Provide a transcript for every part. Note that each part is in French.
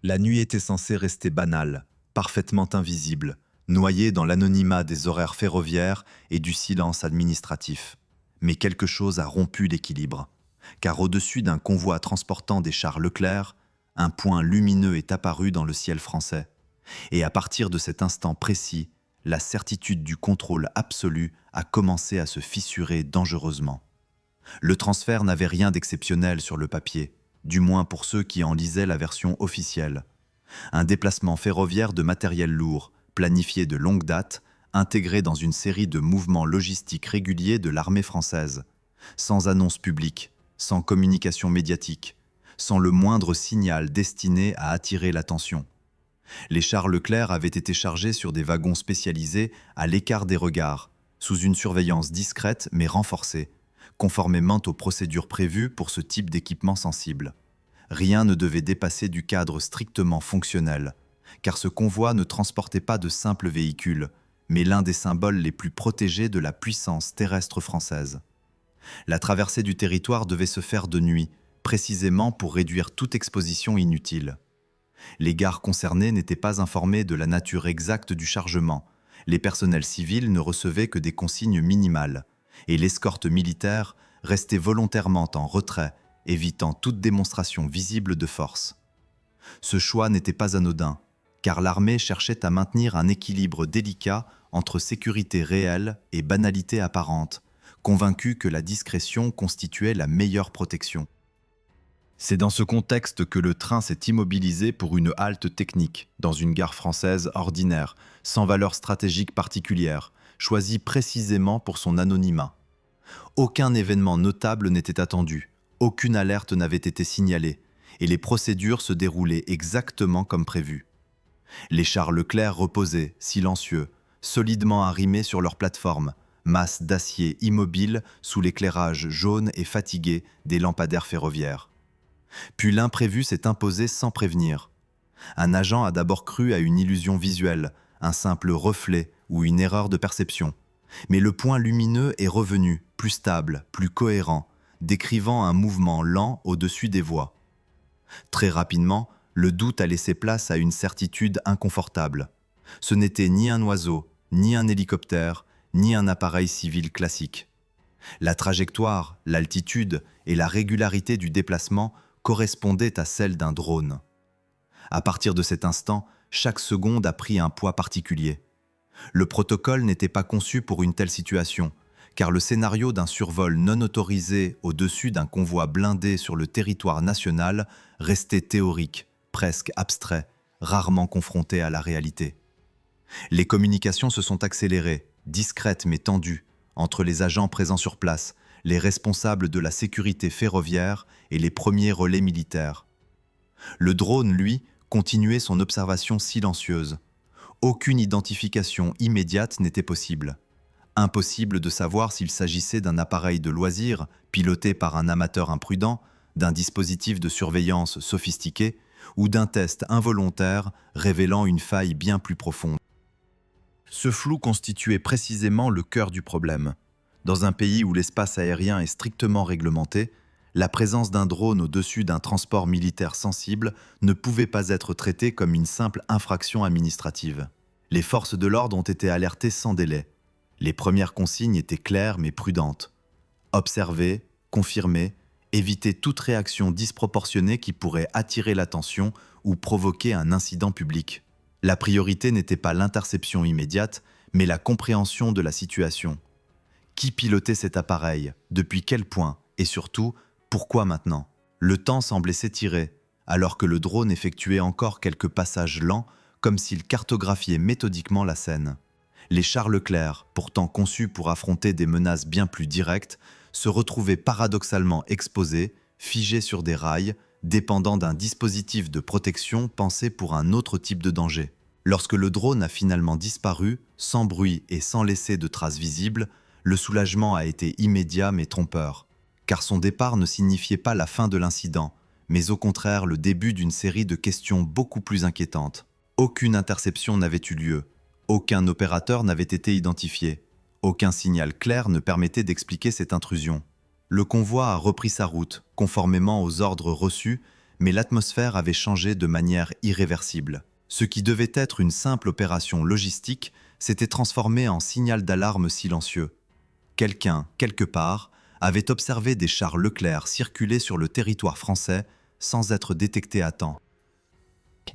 La nuit était censée rester banale, parfaitement invisible, noyée dans l'anonymat des horaires ferroviaires et du silence administratif. Mais quelque chose a rompu l'équilibre, car au-dessus d'un convoi transportant des chars Leclerc, un point lumineux est apparu dans le ciel français. Et à partir de cet instant précis, la certitude du contrôle absolu a commencé à se fissurer dangereusement. Le transfert n'avait rien d'exceptionnel sur le papier, du moins pour ceux qui en lisaient la version officielle. Un déplacement ferroviaire de matériel lourd, planifié de longue date, intégré dans une série de mouvements logistiques réguliers de l'armée française, sans annonce publique, sans communication médiatique, sans le moindre signal destiné à attirer l'attention. Les chars Leclerc avaient été chargés sur des wagons spécialisés à l'écart des regards, sous une surveillance discrète mais renforcée, conformément aux procédures prévues pour ce type d'équipement sensible. Rien ne devait dépasser du cadre strictement fonctionnel, car ce convoi ne transportait pas de simples véhicules, mais l'un des symboles les plus protégés de la puissance terrestre française. La traversée du territoire devait se faire de nuit, précisément pour réduire toute exposition inutile. Les gares concernées n'étaient pas informées de la nature exacte du chargement, les personnels civils ne recevaient que des consignes minimales, et l'escorte militaire restait volontairement en retrait, évitant toute démonstration visible de force. Ce choix n'était pas anodin, car l'armée cherchait à maintenir un équilibre délicat entre sécurité réelle et banalité apparente, convaincue que la discrétion constituait la meilleure protection. C'est dans ce contexte que le train s'est immobilisé pour une halte technique, dans une gare française ordinaire, sans valeur stratégique particulière, choisie précisément pour son anonymat. Aucun événement notable n'était attendu, aucune alerte n'avait été signalée, et les procédures se déroulaient exactement comme prévu. Les chars Leclerc reposaient, silencieux, solidement arrimés sur leur plateforme, masse d'acier immobile sous l'éclairage jaune et fatigué des lampadaires ferroviaires. Puis l'imprévu s'est imposé sans prévenir. Un agent a d'abord cru à une illusion visuelle, un simple reflet ou une erreur de perception. Mais le point lumineux est revenu, plus stable, plus cohérent, décrivant un mouvement lent au-dessus des voies. Très rapidement, le doute a laissé place à une certitude inconfortable. Ce n'était ni un oiseau, ni un hélicoptère, ni un appareil civil classique. La trajectoire, l'altitude et la régularité du déplacement correspondaient à celle d'un drone. À partir de cet instant, chaque seconde a pris un poids particulier. Le protocole n'était pas conçu pour une telle situation, car le scénario d'un survol non autorisé au-dessus d'un convoi blindé sur le territoire national restait théorique, presque abstrait, rarement confronté à la réalité. Les communications se sont accélérées, discrètes mais tendues, entre les agents présents sur place, les responsables de la sécurité ferroviaire et les premiers relais militaires. Le drone, lui, continuait son observation silencieuse. Aucune identification immédiate n'était possible. Impossible de savoir s'il s'agissait d'un appareil de loisir piloté par un amateur imprudent, d'un dispositif de surveillance sophistiqué ou d'un test involontaire révélant une faille bien plus profonde. Ce flou constituait précisément le cœur du problème. Dans un pays où l'espace aérien est strictement réglementé, la présence d'un drone au-dessus d'un transport militaire sensible ne pouvait pas être traitée comme une simple infraction administrative. Les forces de l'ordre ont été alertées sans délai. Les premières consignes étaient claires mais prudentes. Observer, confirmer, éviter toute réaction disproportionnée qui pourrait attirer l'attention ou provoquer un incident public. La priorité n'était pas l'interception immédiate, mais la compréhension de la situation. Qui pilotait cet appareil? Depuis quel point? Et surtout, pourquoi maintenant? Le temps semblait s'étirer, alors que le drone effectuait encore quelques passages lents, comme s'il cartographiait méthodiquement la scène. Les chars Leclerc, pourtant conçus pour affronter des menaces bien plus directes, se retrouvaient paradoxalement exposés, figés sur des rails, dépendant d'un dispositif de protection pensé pour un autre type de danger. Lorsque le drone a finalement disparu, sans bruit et sans laisser de traces visibles, le soulagement a été immédiat mais trompeur, car son départ ne signifiait pas la fin de l'incident, mais au contraire le début d'une série de questions beaucoup plus inquiétantes. Aucune interception n'avait eu lieu, aucun opérateur n'avait été identifié, aucun signal clair ne permettait d'expliquer cette intrusion. Le convoi a repris sa route, conformément aux ordres reçus, mais l'atmosphère avait changé de manière irréversible. Ce qui devait être une simple opération logistique s'était transformé en signal d'alarme silencieux. Quelqu'un, quelque part, avait observé des chars Leclerc circuler sur le territoire français sans être détectés à temps.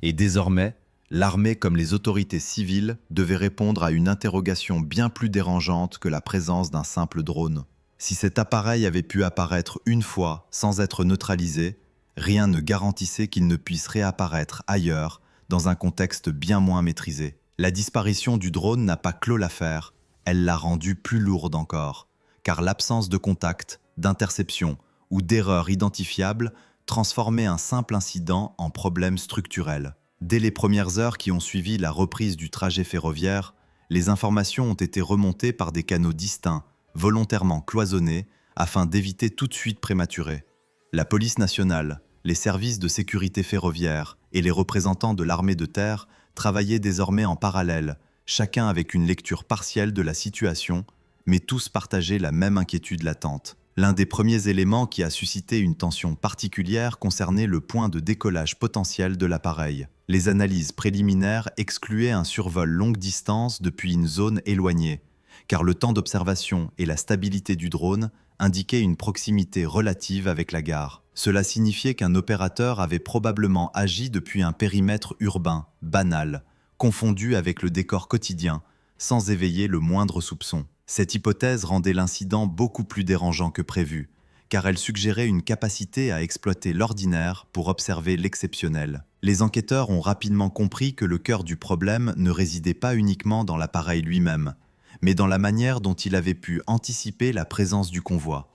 Et désormais, l'armée comme les autorités civiles devaient répondre à une interrogation bien plus dérangeante que la présence d'un simple drone. Si cet appareil avait pu apparaître une fois sans être neutralisé, rien ne garantissait qu'il ne puisse réapparaître ailleurs, dans un contexte bien moins maîtrisé. La disparition du drone n'a pas clos l'affaire, elle l'a rendue plus lourde encore, car l'absence de contact, d'interception ou d'erreur identifiable transformait un simple incident en problème structurel. Dès les premières heures qui ont suivi la reprise du trajet ferroviaire, les informations ont été remontées par des canaux distincts, volontairement cloisonnés, afin d'éviter toute fuite prématurée. La police nationale, les services de sécurité ferroviaire et les représentants de l'armée de terre travaillaient désormais en parallèle, chacun avec une lecture partielle de la situation, mais tous partageaient la même inquiétude latente. L'un des premiers éléments qui a suscité une tension particulière concernait le point de décollage potentiel de l'appareil. Les analyses préliminaires excluaient un survol longue distance depuis une zone éloignée, car le temps d'observation et la stabilité du drone indiquaient une proximité relative avec la gare. Cela signifiait qu'un opérateur avait probablement agi depuis un périmètre urbain, banal, confondu avec le décor quotidien, sans éveiller le moindre soupçon. Cette hypothèse rendait l'incident beaucoup plus dérangeant que prévu, car elle suggérait une capacité à exploiter l'ordinaire pour observer l'exceptionnel. Les enquêteurs ont rapidement compris que le cœur du problème ne résidait pas uniquement dans l'appareil lui-même, mais dans la manière dont il avait pu anticiper la présence du convoi.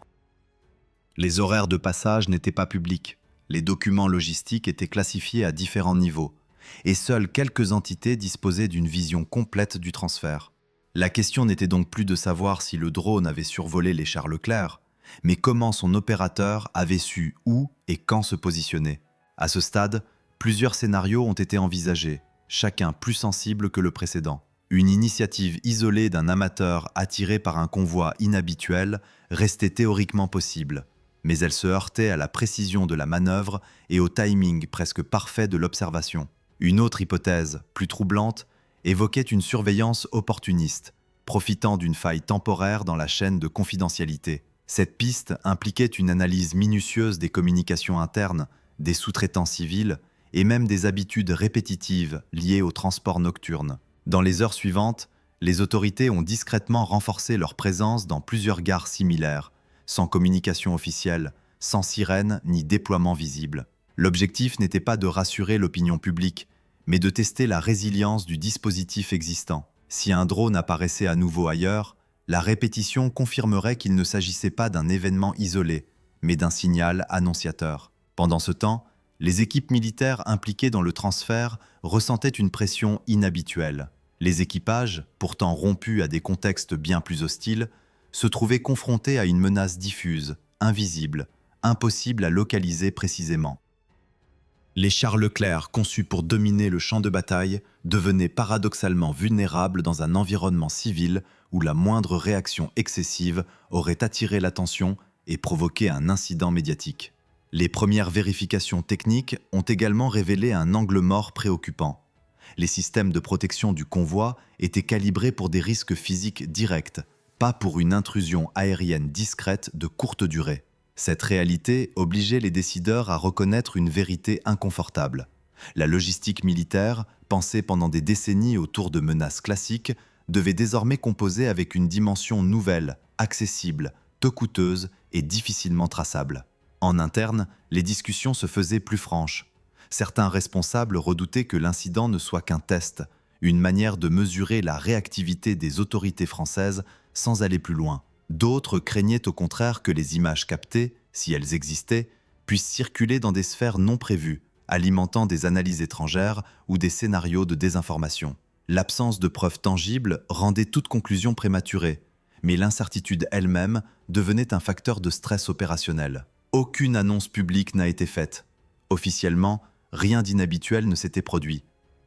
Les horaires de passage n'étaient pas publics, les documents logistiques étaient classifiés à différents niveaux, et seules quelques entités disposaient d'une vision complète du transfert. La question n'était donc plus de savoir si le drone avait survolé les chars Leclerc, mais comment son opérateur avait su où et quand se positionner. À ce stade, plusieurs scénarios ont été envisagés, chacun plus sensible que le précédent. Une initiative isolée d'un amateur attiré par un convoi inhabituel restait théoriquement possible, mais elle se heurtait à la précision de la manœuvre et au timing presque parfait de l'observation. Une autre hypothèse, plus troublante, évoquait une surveillance opportuniste, profitant d'une faille temporaire dans la chaîne de confidentialité. Cette piste impliquait une analyse minutieuse des communications internes, des sous-traitants civils et même des habitudes répétitives liées au transport nocturne. Dans les heures suivantes, les autorités ont discrètement renforcé leur présence dans plusieurs gares similaires, sans communication officielle, sans sirène ni déploiement visible. L'objectif n'était pas de rassurer l'opinion publique, mais de tester la résilience du dispositif existant. Si un drone apparaissait à nouveau ailleurs, la répétition confirmerait qu'il ne s'agissait pas d'un événement isolé, mais d'un signal annonciateur. Pendant ce temps, les équipes militaires impliquées dans le transfert ressentaient une pression inhabituelle. Les équipages, pourtant rompus à des contextes bien plus hostiles, se trouvaient confrontés à une menace diffuse, invisible, impossible à localiser précisément. Les chars Leclerc, conçus pour dominer le champ de bataille, devenaient paradoxalement vulnérables dans un environnement civil où la moindre réaction excessive aurait attiré l'attention et provoqué un incident médiatique. Les premières vérifications techniques ont également révélé un angle mort préoccupant. Les systèmes de protection du convoi étaient calibrés pour des risques physiques directs, pas pour une intrusion aérienne discrète de courte durée. Cette réalité obligeait les décideurs à reconnaître une vérité inconfortable. La logistique militaire, pensée pendant des décennies autour de menaces classiques, devait désormais composer avec une dimension nouvelle, accessible, peu coûteuse et difficilement traçable. En interne, les discussions se faisaient plus franches. Certains responsables redoutaient que l'incident ne soit qu'un test, une manière de mesurer la réactivité des autorités françaises sans aller plus loin. D'autres craignaient au contraire que les images captées, si elles existaient, puissent circuler dans des sphères non prévues, alimentant des analyses étrangères ou des scénarios de désinformation. L'absence de preuves tangibles rendait toute conclusion prématurée, mais l'incertitude elle-même devenait un facteur de stress opérationnel. Aucune annonce publique n'a été faite. Officiellement, rien d'inhabituel ne s'était produit.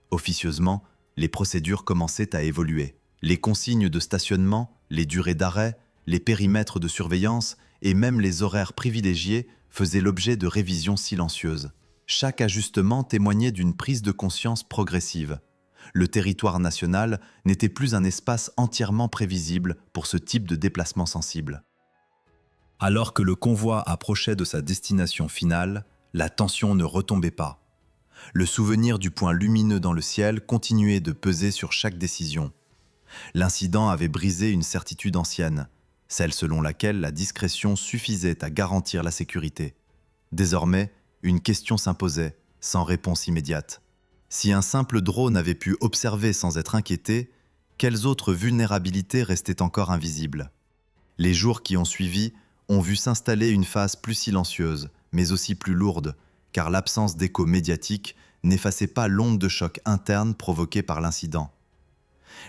Officieusement, les procédures commençaient à évoluer. Les consignes de stationnement, les durées d'arrêt, les périmètres de surveillance et même les horaires privilégiés faisaient l'objet de révisions silencieuses. Chaque ajustement témoignait d'une prise de conscience progressive. Le territoire national n'était plus un espace entièrement prévisible pour ce type de déplacement sensible. Alors que le convoi approchait de sa destination finale, la tension ne retombait pas. Le souvenir du point lumineux dans le ciel continuait de peser sur chaque décision. L'incident avait brisé une certitude ancienne, celle selon laquelle la discrétion suffisait à garantir la sécurité. Désormais, une question s'imposait, sans réponse immédiate. Si un simple drone avait pu observer sans être inquiété, quelles autres vulnérabilités restaient encore invisibles? Les jours qui ont suivi ont vu s'installer une phase plus silencieuse, mais aussi plus lourde, car l'absence d'écho médiatique n'effaçait pas l'onde de choc interne provoquée par l'incident.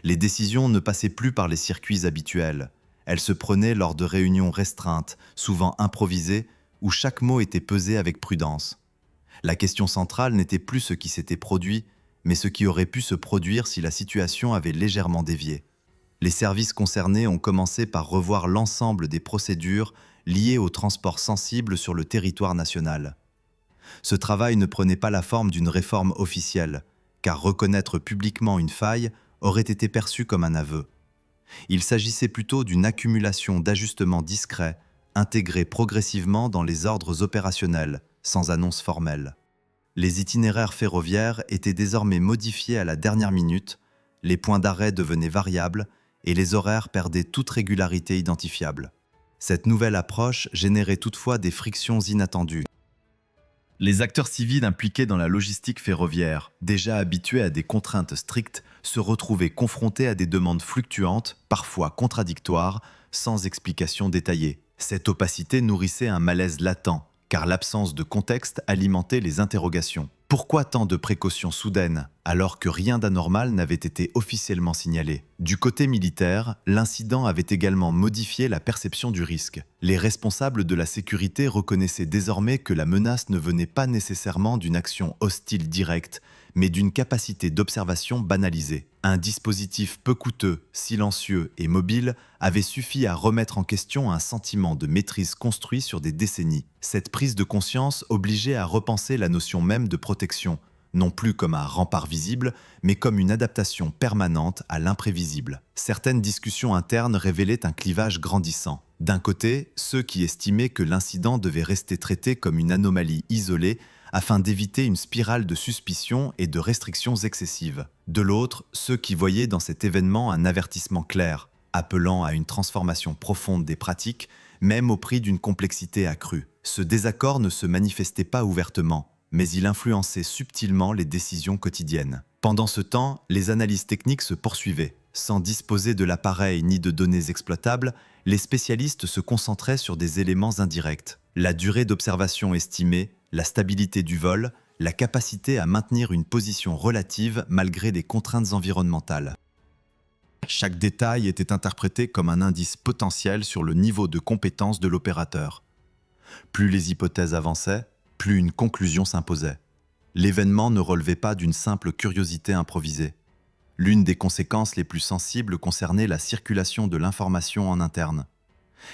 Les décisions ne passaient plus par les circuits habituels. Elles se prenaient lors de réunions restreintes, souvent improvisées, où chaque mot était pesé avec prudence. La question centrale n'était plus ce qui s'était produit, mais ce qui aurait pu se produire si la situation avait légèrement dévié. Les services concernés ont commencé par revoir l'ensemble des procédures liées au transport sensible sur le territoire national. Ce travail ne prenait pas la forme d'une réforme officielle, car reconnaître publiquement une faille aurait été perçu comme un aveu. Il s'agissait plutôt d'une accumulation d'ajustements discrets, intégrés progressivement dans les ordres opérationnels, sans annonce formelle. Les itinéraires ferroviaires étaient désormais modifiés à la dernière minute, les points d'arrêt devenaient variables et les horaires perdaient toute régularité identifiable. Cette nouvelle approche générait toutefois des frictions inattendues. Les acteurs civils impliqués dans la logistique ferroviaire, déjà habitués à des contraintes strictes, se retrouvaient confrontés à des demandes fluctuantes, parfois contradictoires, sans explication détaillée. Cette opacité nourrissait un malaise latent, car l'absence de contexte alimentait les interrogations. Pourquoi tant de précautions soudaines, alors que rien d'anormal n'avait été officiellement signalé? Du côté militaire, l'incident avait également modifié la perception du risque. Les responsables de la sécurité reconnaissaient désormais que la menace ne venait pas nécessairement d'une action hostile directe, mais d'une capacité d'observation banalisée. Un dispositif peu coûteux, silencieux et mobile avait suffi à remettre en question un sentiment de maîtrise construit sur des décennies. Cette prise de conscience obligeait à repenser la notion même de protection, non plus comme un rempart visible, mais comme une adaptation permanente à l'imprévisible. Certaines discussions internes révélaient un clivage grandissant. D'un côté, ceux qui estimaient que l'incident devait rester traité comme une anomalie isolée afin d'éviter une spirale de suspicion et de restrictions excessives. De l'autre, ceux qui voyaient dans cet événement un avertissement clair, appelant à une transformation profonde des pratiques, même au prix d'une complexité accrue. Ce désaccord ne se manifestait pas ouvertement, mais il influençait subtilement les décisions quotidiennes. Pendant ce temps, les analyses techniques se poursuivaient. Sans disposer de l'appareil ni de données exploitables, les spécialistes se concentraient sur des éléments indirects. La durée d'observation estimée, la stabilité du vol, la capacité à maintenir une position relative malgré les contraintes environnementales. Chaque détail était interprété comme un indice potentiel sur le niveau de compétence de l'opérateur. Plus les hypothèses avançaient, plus une conclusion s'imposait. L'événement ne relevait pas d'une simple curiosité improvisée. L'une des conséquences les plus sensibles concernait la circulation de l'information en interne.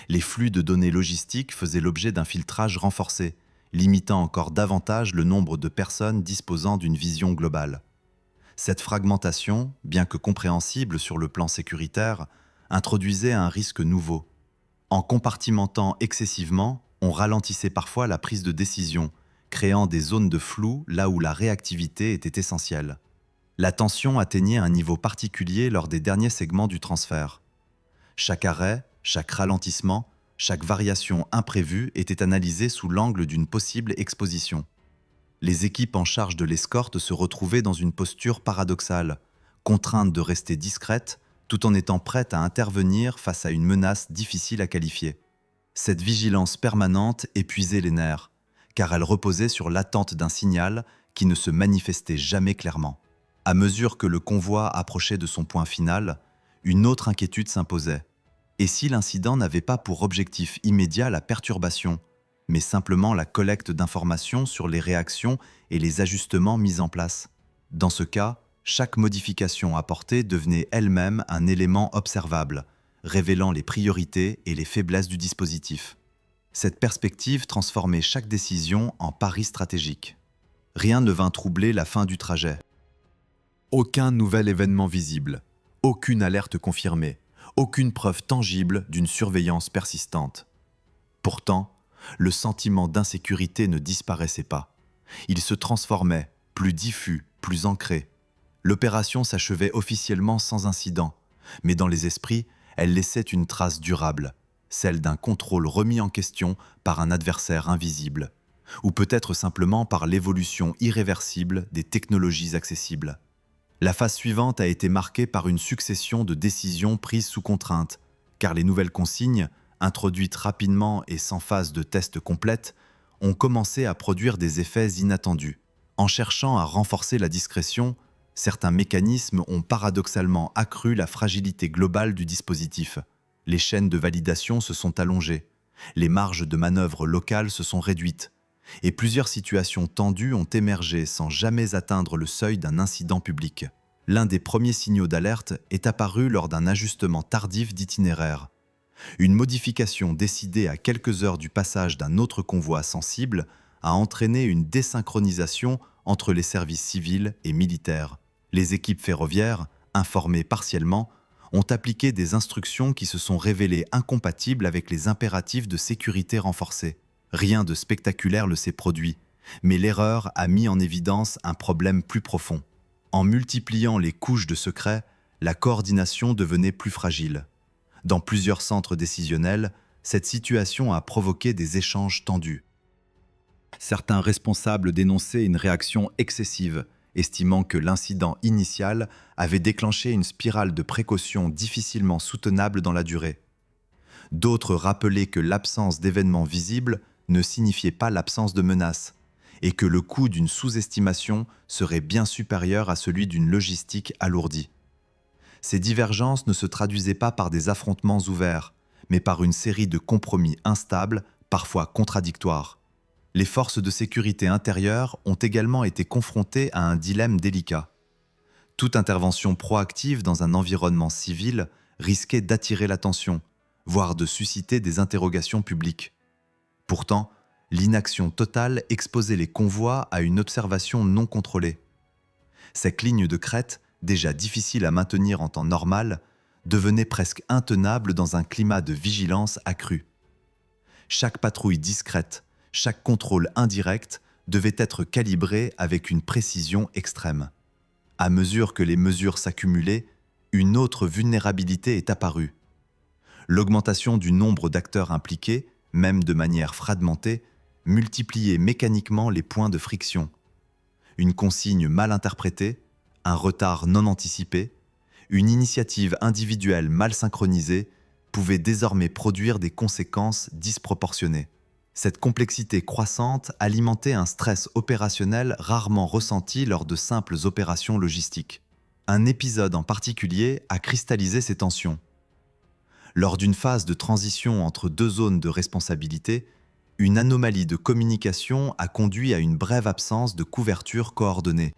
Les flux de données logistiques faisaient l'objet d'un filtrage renforcé, limitant encore davantage le nombre de personnes disposant d'une vision globale. Cette fragmentation, bien que compréhensible sur le plan sécuritaire, introduisait un risque nouveau. En compartimentant excessivement, on ralentissait parfois la prise de décision, créant des zones de flou là où la réactivité était essentielle. La tension atteignait un niveau particulier lors des derniers segments du transfert. Chaque arrêt, chaque ralentissement, chaque variation imprévue était analysée sous l'angle d'une possible exposition. Les équipes en charge de l'escorte se retrouvaient dans une posture paradoxale, contraintes de rester discrètes tout en étant prêtes à intervenir face à une menace difficile à qualifier. Cette vigilance permanente épuisait les nerfs, car elle reposait sur l'attente d'un signal qui ne se manifestait jamais clairement. À mesure que le convoi approchait de son point final, une autre inquiétude s'imposait. Et si l'incident n'avait pas pour objectif immédiat la perturbation, mais simplement la collecte d'informations sur les réactions et les ajustements mis en place? Dans ce cas, chaque modification apportée devenait elle-même un élément observable, révélant les priorités et les faiblesses du dispositif. Cette perspective transformait chaque décision en pari stratégique. Rien ne vint troubler la fin du trajet. Aucun nouvel événement visible, aucune alerte confirmée, aucune preuve tangible d'une surveillance persistante. Pourtant, le sentiment d'insécurité ne disparaissait pas. Il se transformait, plus diffus, plus ancré. L'opération s'achevait officiellement sans incident, mais dans les esprits, elle laissait une trace durable, celle d'un contrôle remis en question par un adversaire invisible, ou peut-être simplement par l'évolution irréversible des technologies accessibles. La phase suivante a été marquée par une succession de décisions prises sous contrainte, car les nouvelles consignes, introduites rapidement et sans phase de test complète, ont commencé à produire des effets inattendus. En cherchant à renforcer la discrétion, certains mécanismes ont paradoxalement accru la fragilité globale du dispositif. Les chaînes de validation se sont allongées, les marges de manœuvre locales se sont réduites, et plusieurs situations tendues ont émergé sans jamais atteindre le seuil d'un incident public. L'un des premiers signaux d'alerte est apparu lors d'un ajustement tardif d'itinéraire. Une modification décidée à quelques heures du passage d'un autre convoi sensible a entraîné une désynchronisation entre les services civils et militaires. Les équipes ferroviaires, informées partiellement, ont appliqué des instructions qui se sont révélées incompatibles avec les impératifs de sécurité renforcés. Rien de spectaculaire ne s'est produit, mais l'erreur a mis en évidence un problème plus profond. En multipliant les couches de secrets, la coordination devenait plus fragile. Dans plusieurs centres décisionnels, cette situation a provoqué des échanges tendus. Certains responsables dénonçaient une réaction excessive, estimant que l'incident initial avait déclenché une spirale de précaution difficilement soutenable dans la durée. D'autres rappelaient que l'absence d'événements visibles ne signifiait pas l'absence de menaces, et que le coût d'une sous-estimation serait bien supérieur à celui d'une logistique alourdie. Ces divergences ne se traduisaient pas par des affrontements ouverts, mais par une série de compromis instables, parfois contradictoires. Les forces de sécurité intérieure ont également été confrontées à un dilemme délicat. Toute intervention proactive dans un environnement civil risquait d'attirer l'attention, voire de susciter des interrogations publiques. Pourtant, l'inaction totale exposait les convois à une observation non contrôlée. Cette ligne de crête, déjà difficile à maintenir en temps normal, devenait presque intenable dans un climat de vigilance accrue. Chaque patrouille discrète, chaque contrôle indirect devait être calibré avec une précision extrême. À mesure que les mesures s'accumulaient, une autre vulnérabilité est apparue. L'augmentation du nombre d'acteurs impliqués, même de manière fragmentée, multipliait mécaniquement les points de friction. Une consigne mal interprétée, un retard non anticipé, une initiative individuelle mal synchronisée pouvait désormais produire des conséquences disproportionnées. Cette complexité croissante alimentait un stress opérationnel rarement ressenti lors de simples opérations logistiques. Un épisode en particulier a cristallisé ces tensions. Lors d'une phase de transition entre deux zones de responsabilité, une anomalie de communication a conduit à une brève absence de couverture coordonnée.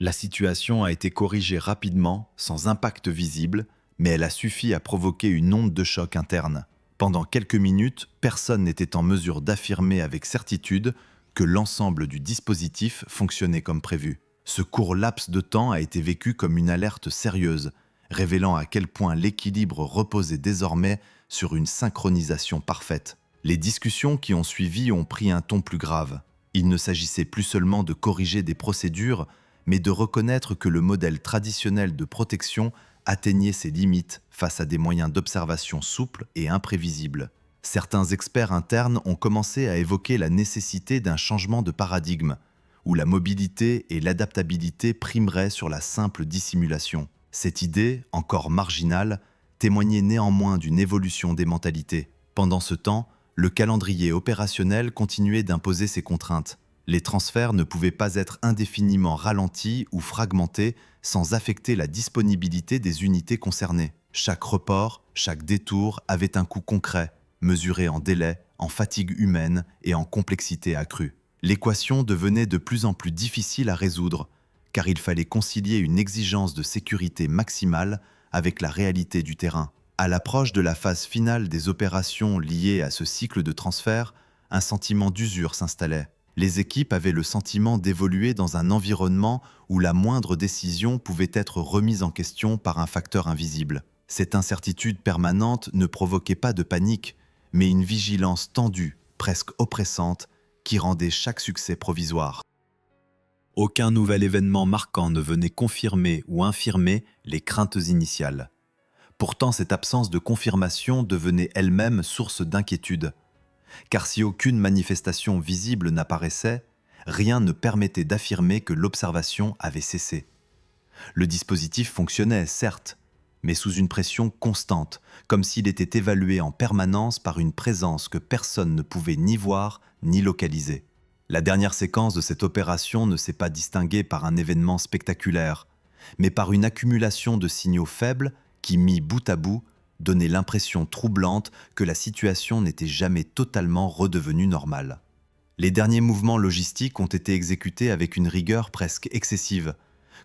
La situation a été corrigée rapidement, sans impact visible, mais elle a suffi à provoquer une onde de choc interne. Pendant quelques minutes, personne n'était en mesure d'affirmer avec certitude que l'ensemble du dispositif fonctionnait comme prévu. Ce court laps de temps a été vécu comme une alerte sérieuse, révélant à quel point l'équilibre reposait désormais sur une synchronisation parfaite. Les discussions qui ont suivi ont pris un ton plus grave. Il ne s'agissait plus seulement de corriger des procédures, mais de reconnaître que le modèle traditionnel de protection atteignait ses limites face à des moyens d'observation souples et imprévisibles. Certains experts internes ont commencé à évoquer la nécessité d'un changement de paradigme, où la mobilité et l'adaptabilité primeraient sur la simple dissimulation. Cette idée, encore marginale, témoignait néanmoins d'une évolution des mentalités. Pendant ce temps, le calendrier opérationnel continuait d'imposer ses contraintes. Les transferts ne pouvaient pas être indéfiniment ralentis ou fragmentés sans affecter la disponibilité des unités concernées. Chaque report, chaque détour avait un coût concret, mesuré en délai, en fatigue humaine et en complexité accrue. L'équation devenait de plus en plus difficile à résoudre, car il fallait concilier une exigence de sécurité maximale avec la réalité du terrain. À l'approche de la phase finale des opérations liées à ce cycle de transfert, un sentiment d'usure s'installait. Les équipes avaient le sentiment d'évoluer dans un environnement où la moindre décision pouvait être remise en question par un facteur invisible. Cette incertitude permanente ne provoquait pas de panique, mais une vigilance tendue, presque oppressante, qui rendait chaque succès provisoire. Aucun nouvel événement marquant ne venait confirmer ou infirmer les craintes initiales. Pourtant, cette absence de confirmation devenait elle-même source d'inquiétude. Car si aucune manifestation visible n'apparaissait, rien ne permettait d'affirmer que l'observation avait cessé. Le dispositif fonctionnait, certes, mais sous une pression constante, comme s'il était évalué en permanence par une présence que personne ne pouvait ni voir ni localiser. La dernière séquence de cette opération ne s'est pas distinguée par un événement spectaculaire, mais par une accumulation de signaux faibles qui, mis bout à bout, donnaient l'impression troublante que la situation n'était jamais totalement redevenue normale. Les derniers mouvements logistiques ont été exécutés avec une rigueur presque excessive,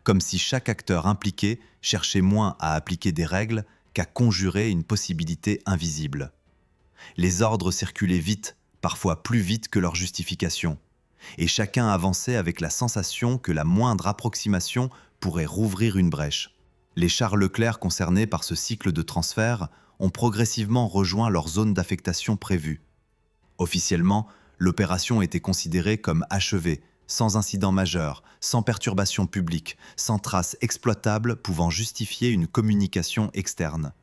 comme si chaque acteur impliqué cherchait moins à appliquer des règles qu'à conjurer une possibilité invisible. Les ordres circulaient vite, parfois plus vite que leur justification, et chacun avançait avec la sensation que la moindre approximation pourrait rouvrir une brèche. Les chars Leclerc concernés par ce cycle de transfert ont progressivement rejoint leur zone d'affectation prévue. Officiellement, l'opération était considérée comme achevée, sans incident majeur, sans perturbation publique, sans trace exploitable pouvant justifier une communication externe.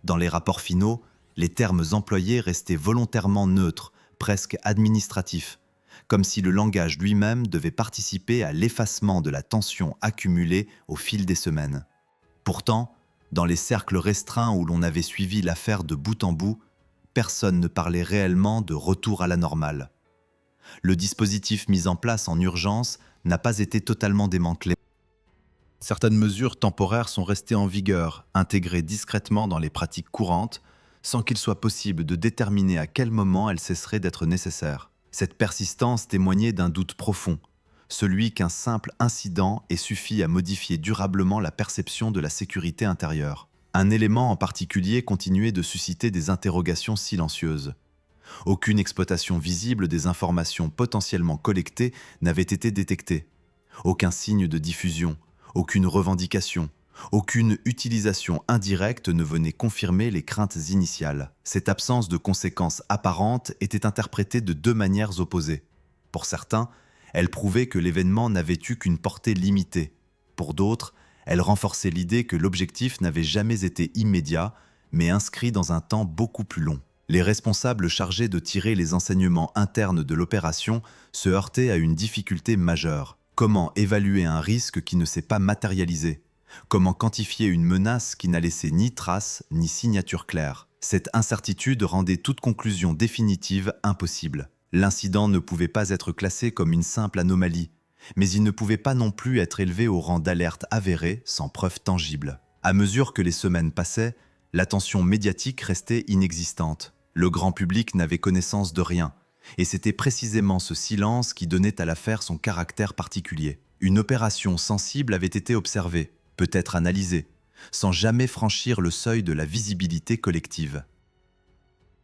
Dans les rapports finaux, les termes employés restaient volontairement neutres, presque administratifs, comme si le langage lui-même devait participer à l'effacement de la tension accumulée au fil des semaines. Pourtant, dans les cercles restreints où l'on avait suivi l'affaire de bout en bout, personne ne parlait réellement de retour à la normale. Le dispositif mis en place en urgence n'a pas été totalement démantelé. Certaines mesures temporaires sont restées en vigueur, intégrées discrètement dans les pratiques courantes, sans qu'il soit possible de déterminer à quel moment elles cesseraient d'être nécessaires. Cette persistance témoignait d'un doute profond, celui qu'un simple incident ait suffi à modifier durablement la perception de la sécurité intérieure. Un élément en particulier continuait de susciter des interrogations silencieuses. Aucune exploitation visible des informations potentiellement collectées n'avait été détectée. Aucun signe de diffusion, aucune revendication, aucune utilisation indirecte ne venait confirmer les craintes initiales. Cette absence de conséquences apparentes était interprétée de deux manières opposées. Pour certains, elle prouvait que l'événement n'avait eu qu'une portée limitée. Pour d'autres, elle renforçait l'idée que l'objectif n'avait jamais été immédiat, mais inscrit dans un temps beaucoup plus long. Les responsables chargés de tirer les enseignements internes de l'opération se heurtaient à une difficulté majeure. Comment évaluer un risque qui ne s'est pas matérialisé ? Comment quantifier une menace qui n'a laissé ni trace ni signature claire ? Cette incertitude rendait toute conclusion définitive impossible. L'incident ne pouvait pas être classé comme une simple anomalie, mais il ne pouvait pas non plus être élevé au rang d'alerte avérée sans preuve tangible. À mesure que les semaines passaient, l'attention médiatique restait inexistante. Le grand public n'avait connaissance de rien, et c'était précisément ce silence qui donnait à l'affaire son caractère particulier. Une opération sensible avait été observée, peut-être analysée, sans jamais franchir le seuil de la visibilité collective.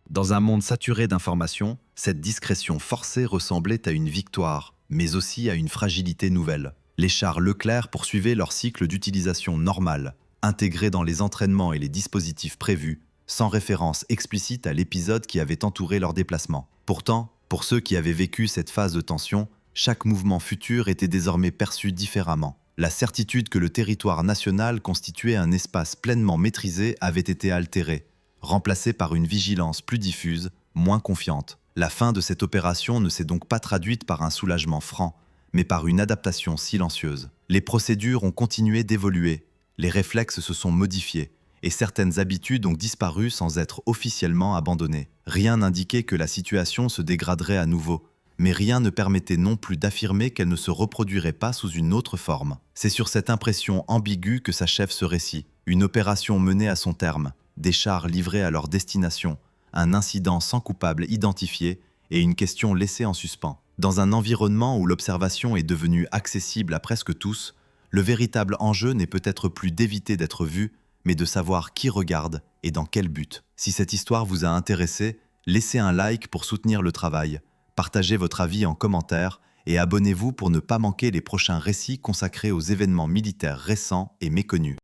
Dans un monde saturé d'informations, cette discrétion forcée ressemblait à une victoire, mais aussi à une fragilité nouvelle. Les chars Leclerc poursuivaient leur cycle d'utilisation normale, intégrés dans les entraînements et les dispositifs prévus, sans référence explicite à l'épisode qui avait entouré leur déplacement. Pourtant, pour ceux qui avaient vécu cette phase de tension, chaque mouvement futur était désormais perçu différemment. La certitude que le territoire national constituait un espace pleinement maîtrisé avait été altérée, remplacée par une vigilance plus diffuse, moins confiante. La fin de cette opération ne s'est donc pas traduite par un soulagement franc, mais par une adaptation silencieuse. Les procédures ont continué d'évoluer, les réflexes se sont modifiés, et certaines habitudes ont disparu sans être officiellement abandonnées. Rien n'indiquait que la situation se dégraderait à nouveau, mais rien ne permettait non plus d'affirmer qu'elle ne se reproduirait pas sous une autre forme. C'est sur cette impression ambiguë que s'achève ce récit. Une opération menée à son terme, des chars livrés à leur destination, un incident sans coupable identifié et une question laissée en suspens. Dans un environnement où l'observation est devenue accessible à presque tous, le véritable enjeu n'est peut-être plus d'éviter d'être vu, mais de savoir qui regarde et dans quel but. Si cette histoire vous a intéressé, laissez un like pour soutenir le travail, Partagez votre avis en commentaire et abonnez-vous pour ne pas manquer les prochains récits consacrés aux événements militaires récents et méconnus.